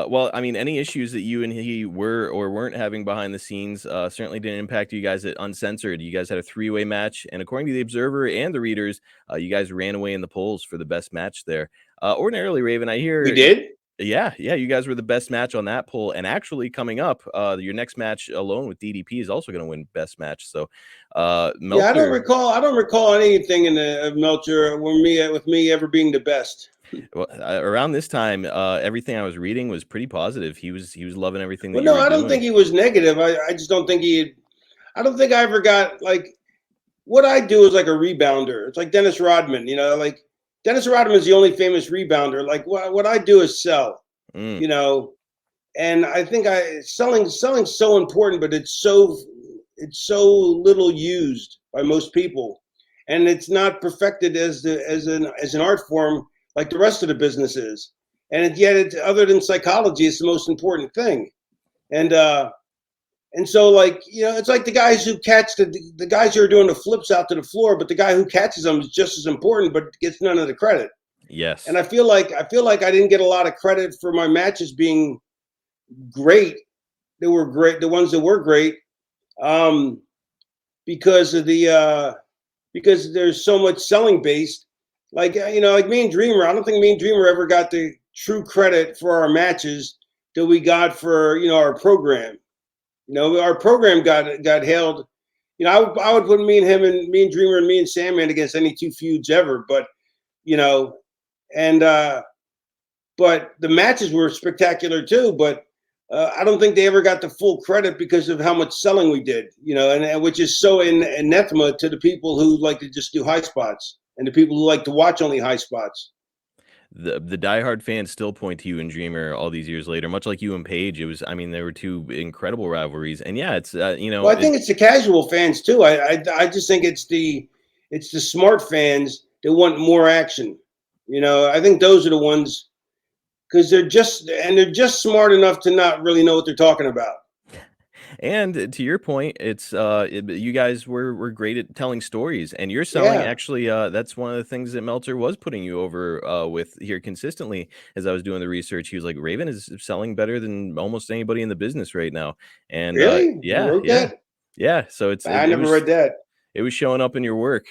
Well, I mean, any issues that you and he were or weren't having behind the scenes certainly didn't impact you guys at Uncensored. You guys had a three-way match, and according to the Observer and the readers, you guys ran away in the polls for the best match there. Ordinarily, Raven, I We hear, did. yeah, you guys were the best match on that poll, and actually coming up, your next match alone with DDP is also going to win best match. So, Yeah, Meltzer. I don't recall anything in the Melcher with me ever being the best. Well, around this time, everything I was reading was pretty positive. He was loving everything that Well, you no, were I don't doing. think he was negative. I just don't think he. I don't think I ever got like what I do is like a rebounder. It's like Dennis Rodman. Like Dennis Rodman is the only famous rebounder. Like what I do is sell. Mm, You know, and I think selling's so important, but it's so little used by most people, and it's not perfected as an art form like the rest of the business is. And yet, it's other than psychology, it's the most important thing. And so like it's like the guys who catch the guys who are doing the flips out to the floor, but the guy who catches them is just as important, but gets none of the credit. And yes. I feel like I didn't get a lot of credit for my matches being great. They were great. The ones that were great, um, because of because there's so much selling based. Like me and Dreamer. I don't think me and Dreamer ever got the true credit for our matches that we got for our program. Our program got hailed. I would put me and him and me and Dreamer and me and Sandman against any two feuds ever. But you know, and but the matches were spectacular too. But I don't think they ever got the full credit because of how much selling we did. And which is so anathema to the people who like to just do high spots and the people who like to watch only high spots. The diehard fans still point to you and Dreamer all these years later, much like you and Paige. I mean, there were two incredible rivalries, and yeah, it's Well, I think it's the casual fans too. I just think it's the smart fans that want more action. I think those are the ones because they're just smart enough to not really know what they're talking about. and to your point, you guys were great at telling stories, and you're selling Yeah, actually. That's one of the things that Meltzer was putting you over with here consistently. As I was doing the research, he was like, Raven is selling better than almost anybody in the business right now, and really? You yeah, wrote yeah, that? yeah. So I it never was read that. it was showing up in your work.